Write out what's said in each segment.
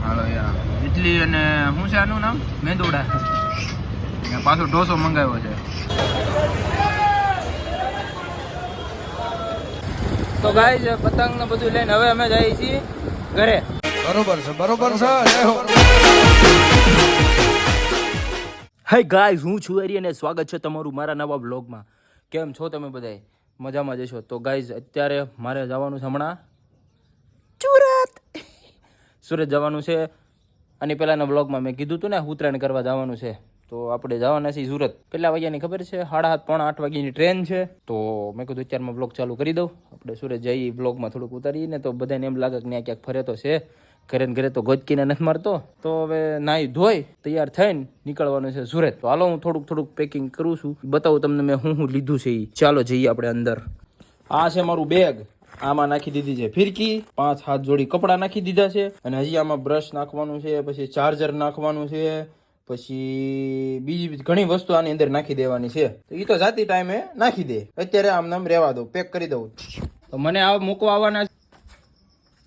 હાલો યાર ઇડલી અને શું છે આનું નામ મેંદુડા પાછો ઢોસો મંગાવ્યો છે. તો ગાઈસ પતંગ ને બધું લઈને હવે અમે જઈએ છીએ ઘરે. બરોબર છે બરોબર છે. હે ગાઈસ હું છું એરી અને સ્વાગત છે તમારું મારા નવા બ્લોગમાં. કેમ છો તમે બધાય? મજામાં જશો? તો ગાઈસ અત્યારે મારે જવાનું છે હમણાં સુરત જવાનું છે. અને પહેલાના બ્લોગમાં મેં કીધું હતું ને ઉત્તરાયણ કરવા જવાનું છે. તો આપણે જવાના છીએ સુરત. કેટલા વાગ્યાની ખબર છે? 7:30 પોણા 8 વાગ્યાની ટ્રેન છે. તો મેં કીધું અત્યારમાં બ્લોગ ચાલુ કરી દઉં. આપણે સુરત જઈએ બ્લોગમાં થોડુંક ઉતારીએ ને તો બધાને એમ લાગે કે ત્યાં ક્યાંક ફરે તો છે. ઘરે ને ઘરે તો ગોચકીને નથી મારતો. તો હવે નાહી ધોઈ તૈયાર થઈને નીકળવાનું છે સુરત. તો હાલો હું થોડુંક પેકિંગ કરું છું, બતાવું તમને મેં શું લીધું છે એ. ચાલો જઈએ આપણે અંદર. આ છે મારું બેગ. આમાં નાખી દીધી છે ફિરકી, 5-7 જોડી કપડાં નાખી દીધા છે. અને હજી આમાં બ્રશ નાખવાનું છે, પછી ચાર્જર નાખવાનું છે, પછી બીજી ઘણી વસ્તુ આની અંદર નાખી દેવાની છે. તો એ તો જાતી ટાઈમે નાખી દે, અત્યારે આમ નામ રહેવા દો, પેક કરી દઉં. તો મને આ મૂકવા આવવાના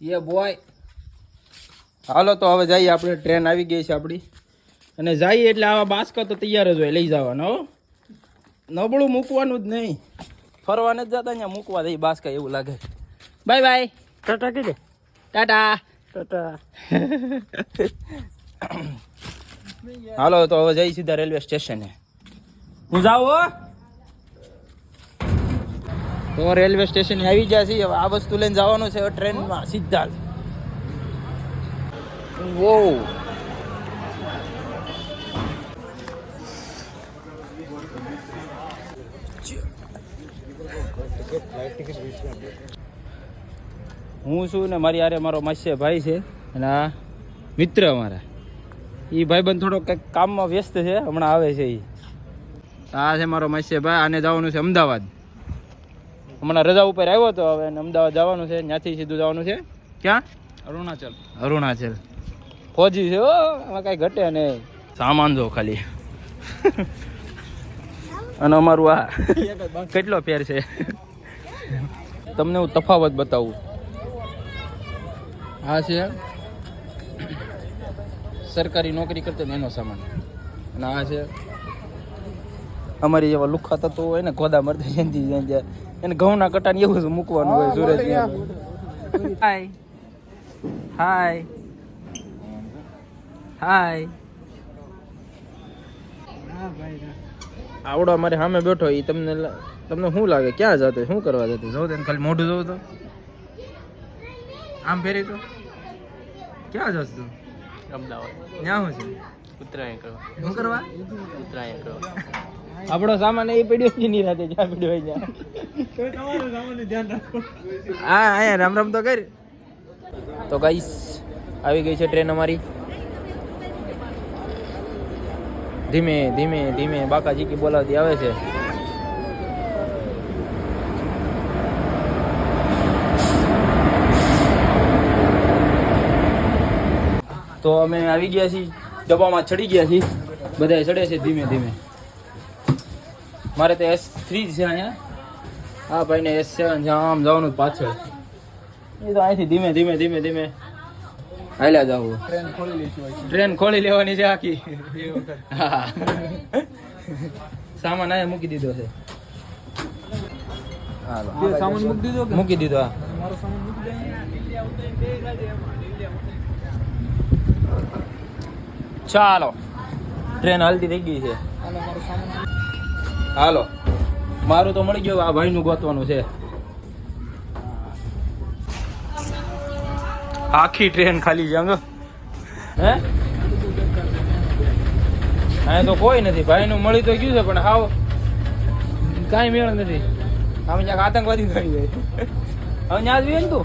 એ બોય. હાલો તો હવે જઈએ આપણે. ટ્રેન આવી ગઈ છે આપણી અને જઈએ એટલે આવા બાસ્કા તો તૈયાર જ હોય લઈ જવાના. હો નબળું મૂકવાનું જ નહીં, ફરવાને જ જતા અહીંયા મૂકવા દઈ બાસ્કા એવું લાગે. બાય બાય, ટાટા કીધે, ટાટા ટાટા. હાલો તો હવે જઈ સીધા રેલવે સ્ટેશને. હું જાઉં તો રેલવે સ્ટેશન આવી ગયા છીએ. હવે આ વસ્તુ લઈને જવાનું છે ટ્રેનમાં સીધા જ. વો હું છું ને મારી યારે મારો માસ્ય ભાઈ છે અને આ મિત્ર અમારા. એ ભાઈબંધ થોડો કંઈક કામમાં વ્યસ્ત છે, હમણાં આવે છે. એ આ છે મારો માસ્ય ભાઈ. આને જવાનું છે અમદાવાદ. હમણાં રજા ઉપર આવ્યો હતો, હવે અમદાવાદ જવાનું છે. ત્યાંથી સીધું જવાનું છે ક્યાં? અરુણાચલ. ફોજી છે. આમાં કાંઈ ઘટે નહીં. સામાન જો ખાલી. અને અમારું આ કેટલો ફેર છે તમને હું તફાવત બતાવું. આ છે સરકારી નોકરી કરતો એનો સામાન, અને આ છે અમારી જેવા લુખ્ખા તત્વો હોય ને, ખોદા મરતા એને ઘઉંના કટાને એવું જ મૂકવાનું હોય સુરત. હાય હાય હાય. આવડો અમારે સામે બેઠો એ તમને શું લાગે ક્યાં જતો, શું કરવા જતો? જોઉં તેને ખાલી મોઢું જોઉં તો આમ ફેરી તો ક્યાં જશ તું? અમદાવાદ. ત્યાં શું છે? ઉત્તરાયણ કરવા. શું કરવા? ઉત્તરાયણ કરવા. આપણો સામાન એ પડ્યો કે નહીં રાતે? જ્યાં પડ્યો હોય ત્યાં. હા અહીંયા રામ રામ તો કરી. તો ગાઈસ આવી ગઈ છે ટ્રેન અમારી. ધીમે ધીમે ધીમે બાકાજી કી બોલાવતી આવે છે. તો અમે આવી ગયા છીએ, ડબ્બામાં ચડી ગયા છીએ. બધા ચડે છે ધીમે ધીમે. મારે તો S3 છે અહીંયા. હા ભાઈને S7 છે. આમ જવાનું પાછળ. એ તો અહીંથી ધીમે ધીમે ધીમે ધીમે હાલ્યા જાવ. ટ્રેન ખોલી લેવાની છે આખી. હા સામાન અહીંયા મૂકી દીધો છે. હાલો સામાન મૂકી દીધો. હા ચાલો ટ્રેન હાલતી થઈ ગઈ છે. હાલો મારું તો મળી ગયું. આ ભાઈનું ગોતવાનું છે. આખી ટ્રેન ખાલી છે. હે અહીંયા તો કોઈ નથી. ભાઈનું મળી તો ગયું છે પણ હાવ કાંઈ મેળ નથી. આમ ક્યાંક આતંકવાદી થઈ જાય. હવે ત્યાં જ ને તું.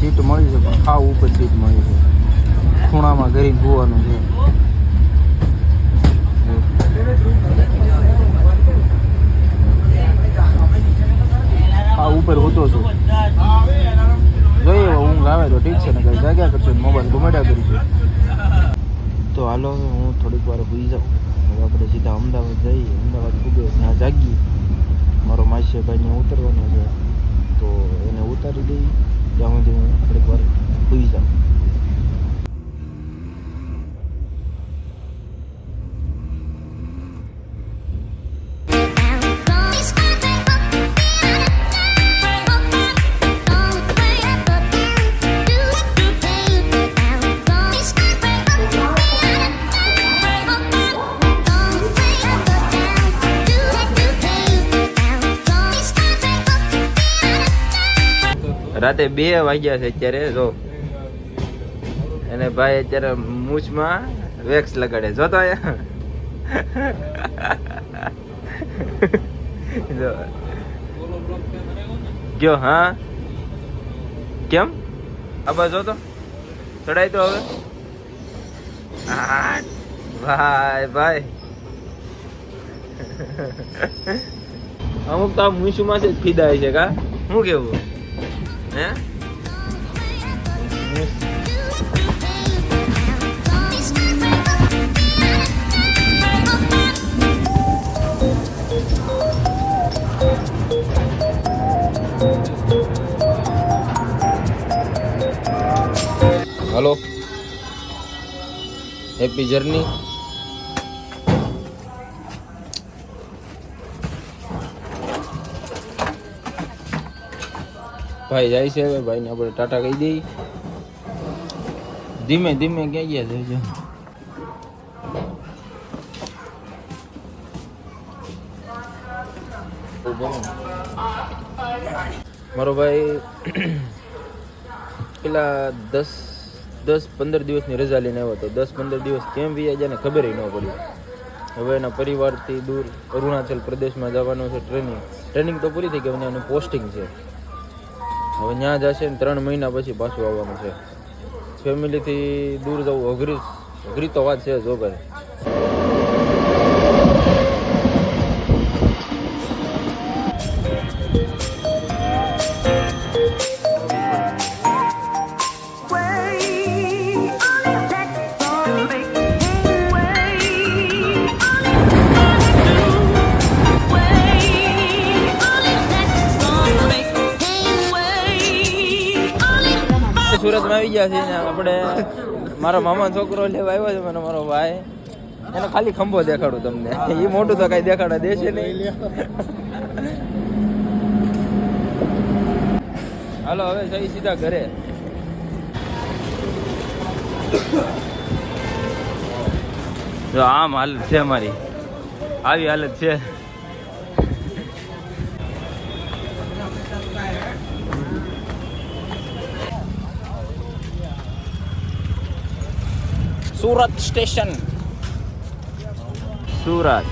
સીટ મળી છે પણ ખાવ ઉપર સીટ મળી છે. ખૂણામાં ઘરીને હોવાનું છે. આ ઉપર હોતો છું. જોઈએ ઊંઘ આવે તો ઠીક છે ને કંઈ જાગ્યા કરશે મોબાઈલ ઘુમાડ્યા કરીશું. તો હાલો હું થોડીક વાર સુઈ જાઉં. હવે આપણે સીધા અમદાવાદ જઈએ. અમદાવાદ પૂગે ત્યાં જાગી. મારો માસીભાઈને ઉતરવાનો છે તો એને ઉતારી દઈ. ત્યાં સુધી હું થોડીક વાર સુઈ જાઉં. રાતે 2 વાગ્યા છે અત્યારે. જો અને ભાઈ અત્યારે મૂછમાં વેક્સ લગાડે. જોતો જો ગયો. હા કેમ આબા જો તો ચડાય તો હવે. ભાઈ ભાઈ અમુક તો આ મૂછમાં છે ફીદાય છે. કા શું કેવું હે? Hello, happy journey. ભાઈ જાય છે. હવે ભાઈને આપણે ટાટા કહી દઈએ. ધીમે ધીમે ક્યાં ગયા છે? મારો ભાઈ પેલા 10-15 દિવસની રજા લઈને આવ્યો હતો. 10-15 દિવસ કેમ વી જાય ને ખબર ન પડી. હવે એના પરિવારથી દૂર અરુણાચલ પ્રદેશમાં જવાનું છે. ટ્રેનિંગ તો પૂરી થઈ ગઈ. એનું પોસ્ટિંગ છે. હવે ત્યાં જશે ને 3 મહિના પછી પાછું આવવાનું છે. ફેમિલીથી દૂર જવું અઘરી તો વાત છે. જો ભાઈ સુરતમાં આવી ગયા છે ને આપણે. મારો મામા છોકરો લેવા આવ્યો છે મને, મારો ભાઈ. એનો ખાલી ખંભો દેખાડું તમને. એ મોટું તો કઈ દેખાડા દેશે નહીં. હાલો હવે જઈ સીધા ઘરે. જો આમ હાલત છે મારી. આવી હાલત છે. સુરત સ્ટેશન. સુરત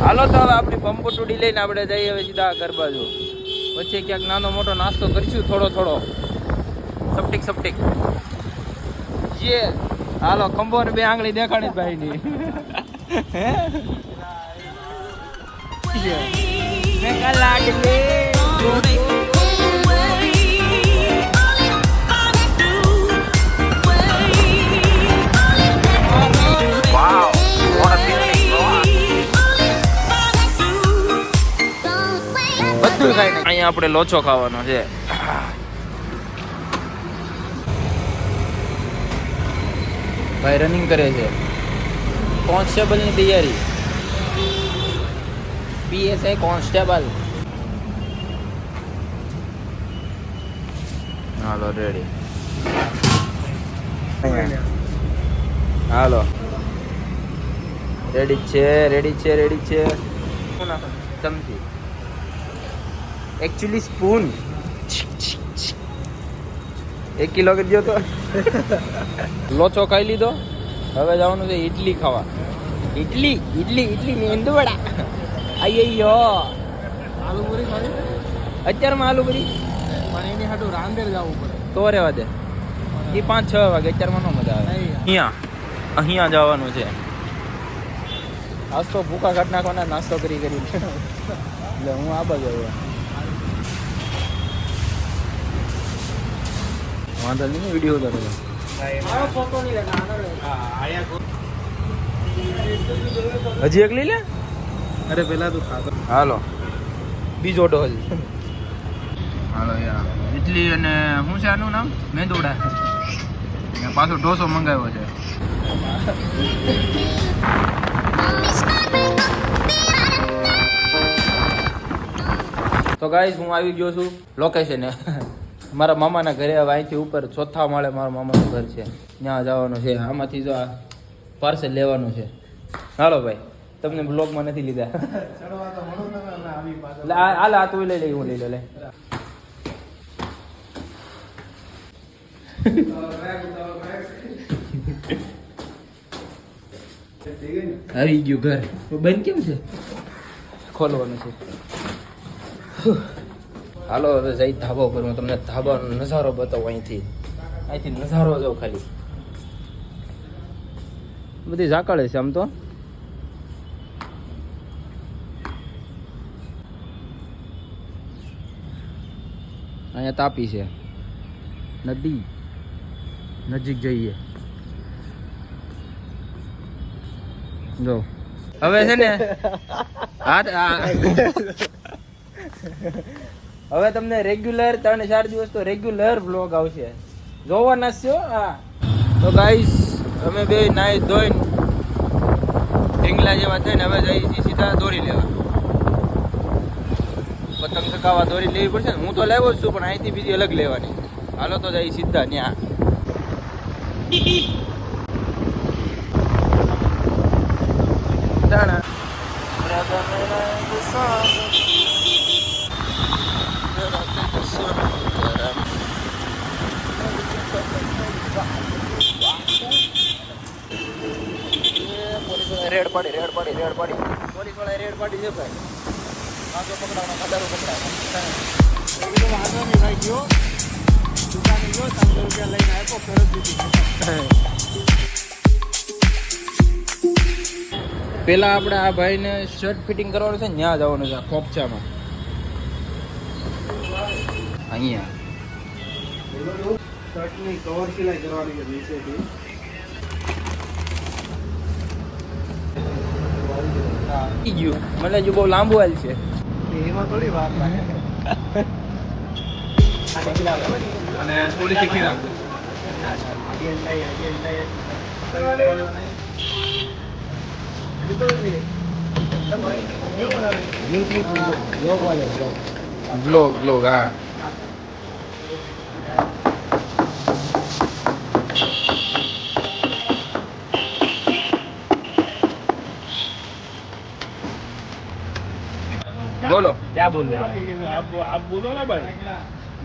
હાલો તો હવે આપણી પંપોટુડી લઈને આપણે જઈએ હવે સીધા ઘર બાજુ. પછી ક્યાંક નાનો મોટો નાસ્તો કરીશું થોડો. સપટીક જે હાલો ખંભો ને 2 આંગળી દેખાડી ભાઈની. મેં કલાક અહીંયા આપણે લોચો ખાવાનો છે. ભાઈ રનિંગ કરે છે. કોન્સ્ટેબલ ની તૈયારી. PSI constable. હાલો રેડી. હાલો રેડી છે. ચમચી એકચ્યુઅલી સ્પૂન 1 કિલો કરી દો તો. લોચો ખાઈ લીધો. હવે જવાનું છે ઇડલી ખાવા. ઇડલી મેંદુવડા. અయ్యయ్యో આલુપુરી ખાવી અત્યારમાં. આલુપુરી પણ એની હાટું રાંદેર જવું પડે તો રહેવા દે. એ 5-6 વાગે. અત્યારમાં ન મજા આવે. અહીંયા જવાનું છે. આજ તો ભૂકા કાઢ નાખવાના નાસ્તો કરી એટલે હું આ બાજુ આવ્યો. વાંધો નહીં, વિડીયો ઉતારો. હજી એક લઈ લે. અરે પેલા તું ખાતો. હાલો બીજો ડોલ. હાલો યાર ઇડલી અને શું છે આનું નામ? મેંદુડા. અને પાછો ઢોસો મંગાવ્યો છે. તો ગાઈસ હું આવી ગયો છું લોકેશને. મારા મામાના ઘરે. હવે અહીંથી ઉપર ચોથા માળે મારા મામાનું ઘર છે, ત્યાં જવાનું છે. આમાંથી જો આ પાર્સલ લેવાનું છે. હાલો ભાઈ, તમને બ્લોગમાં નથી લીધા. હાલ આ તું લઈ લે, હું લઈ લે. આવી ગયું ઘર. બંધ કેમ છે? ખોલવાનું છે. હાલો હવે જઈ ધાબા ઉપર. હું તમને ધાબાનો નજારો બતાવું. અહીંથી નજારો જો ખાલી. બધી ઝાકળે છે આમ તો. અહીંયા તાપી છે નદી. નજીક જઈએ જો. હવે છે ને હવે તમને રેગ્યુલર 3-4 દિવસ તો રેગ્યુલર વ્લોગ આવશે, જોવાના છો. હા તો ગાઈસ અમે બે નાઈ ધોઈને ઢીંગલા જેવા થઈને હવે જઈએ છીએ સીધા દોરી લેવા. પતંગ ચકાવવા દોરી લેવી પડશે ને. હું તો લાવ્યો જ છું, પણ અહીંથી બીજી અલગ લેવાની. હાલો તો જઈ સીધા ત્યાં. રેડ પાડી પોલીસ વાળા રેડ પાડી છે ભાઈ. આગળ પકડાવવાનો કદારો પેલા આપણે આ ભાઈને શર્ટ ફિટિંગ કરવાનું છે, ત્યાં જવાનું છે ખોપચામાં. અહીંયા શર્ટની કવર સિલાઈ કરવાની છે નીચેથી. ગયું મને જો બહુ લાંબુ હાલ છે. એમાં થોડી વાર લાગે. અને થોડી તીખી રાખજો. બ્લોગ હા. बोलो क्या बोल रहे हैं आप बोलो ना भाई.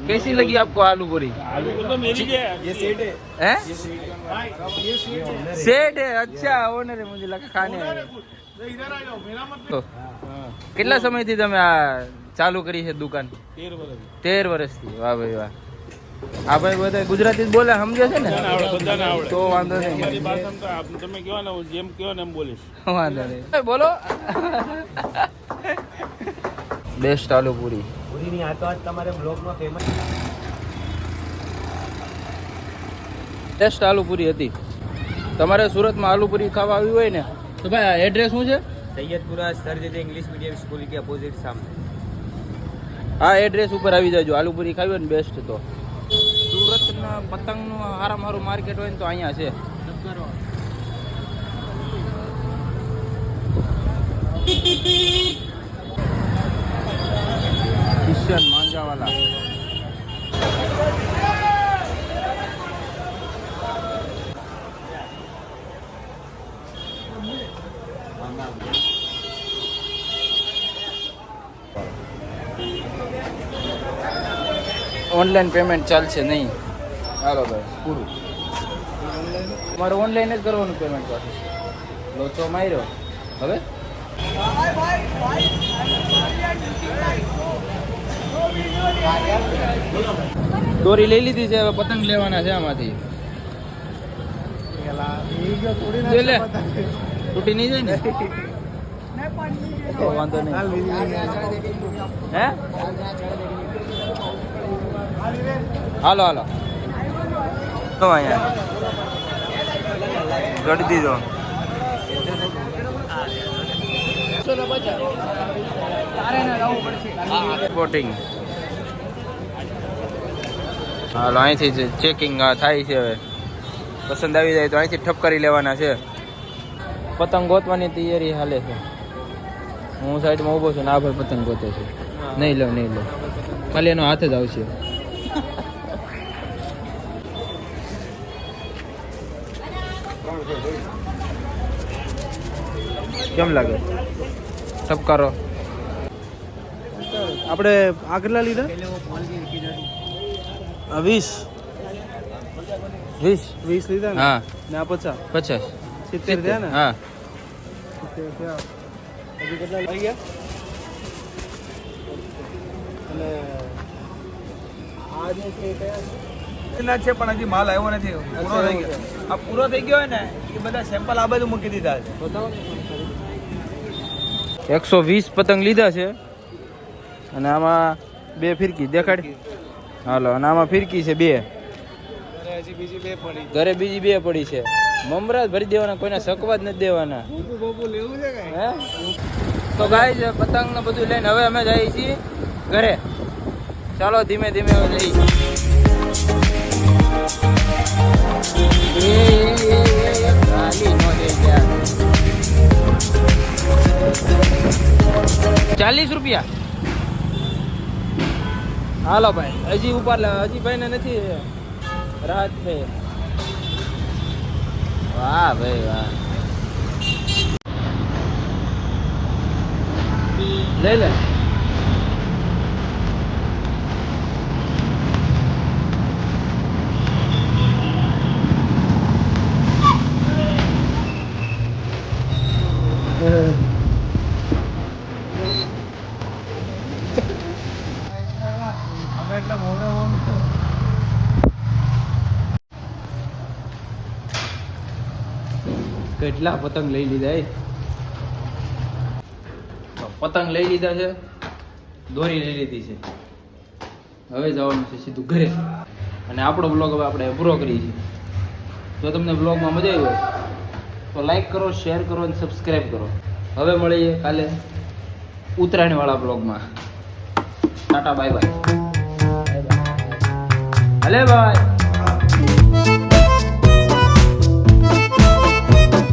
कैसी लगी आपको आलू पूरी? आलू तो मेरी है. ये सेट है. हैं? ये सेट है. सेट है. अच्छा ओनर है. मुझे लगा खाने है. इधर आ जाओ. मेरा मत. તો કેટલા સમયથી તમે આ ચાલુ કરી છે દુકાન? 13 વર્ષથી. વાહ ભાઈ વાહ. આ ભાઈ બધા ગુજરાતી જ બોલે, સમજે છે ને? તો વાંધો નહીં. તમે કહો ને જેમ કહો ને એમ બોલીશ. વાંધો નહીં. બોલો. બેસ્ટ આલુ પૂરી. પૂરીની આ તો આજ તમારે બ્લોગમાં ફેમસ. બેસ્ટ આલુ પૂરી હતી. તમારે સુરતમાં આલુ પૂરી ખાવા આવી હોય ને તો ભાઈ આ એડ્રેસ શું છે? સૈયદપુરા સરજેજે ઇંગ્લિશ મીડિયમ સ્કૂલ કે અપોઝિટ સામે. આ એડ્રેસ ઉપર આવી જાજો. આલુ પૂરી ખાવી હોય ને બેસ્ટ. તો સુરતના પતંગનું સારામાં સારું માર્કેટ હોય ને તો અહીંયા છે. કિશન માંજાવાલા. ઓનલાઈન પેમેન્ટ ચાલશે નહીં. હાલો ભાઈ પૂરું. તમારે ઓનલાઈન જ કરવાનું પેમેન્ટ પાછું. લોચો માર્યો હવે. દોરી લઈ લીધી છે, હવે પતંગ લેવાના છે આમાંથી. લે તૂટી નહીં જાય ને. તો વાંધો નહીં હે હાલો હાલો તો અહીંયા ગઢ દીધો બોટિંગ હાલો અહીંથી ચેકિંગ થાય છે હવે પસંદ આવી જાય તો અહીંથી ઠપ કરી લેવાના છે પતંગ ગોતવાની તૈયારી હાલે છે હું સાઈડમાં ઊભો છું ને આ ભાઈ પતંગ ગોતે છે નહીં લો ખાલી એનો હાથ જ આવશે કેમ લાગે ઠપકારો આપણે આગળના લીધા 20 લીધા ને હા ને આ 50 70 થયા ને હા 70 થયા હજી કેટલા લઈ ગયા અને આ જે છે કયા છે પણ હજી માલ આવ્યો નથી પૂરો થઈ ગયો આ પૂરો થઈ ગયો હોય ને એ બધા સેમ્પલ આ બાજુ મૂકી દીધા છે બતાવો 120 પતંગ લીધા છે અને આમાં 2 ફિરકી દેખાડ હાલો અને આમાં ફિરકી છે 2 હજી બીજી 2 પડી ઘરે બીજી 2 પડી છે મમરા ભરી દેવાના કોઈને શકવા જ નથી દેવાના બોબુ લેવું છે કઈ હે તો ગાઈઝ પતંગ ને બધું લઈને હવે અમે જઈએ છીએ ઘરે ચાલો ધીમે ધીમે હવે જઈએ ગાલી નો દે યાર 40 રૂપિયા હાલો ભાઈ હજી ઉપર હજી ભાઈ ને નથી રાહત ભાઈ વાહ ભાઈ વાહ લઈ લે કેટલા પતંગ લઈ લીધા પતંગ લઈ લીધા છે દોરી લઈ લીધી છે હવે જવાનું છે સીધું ઘરે અને આપણો બ્લોગ હવે આપણે પૂરો કરીએ છીએ જો તમને બ્લોગમાં મજા આવી હોય તો લાઈક કરો શેર કરો અને સબસ્ક્રાઈબ કરો હવે મળીએ કાલે ઉત્તરાયણવાળા બ્લોગમાં ટાટા બાય બાય હલે બાય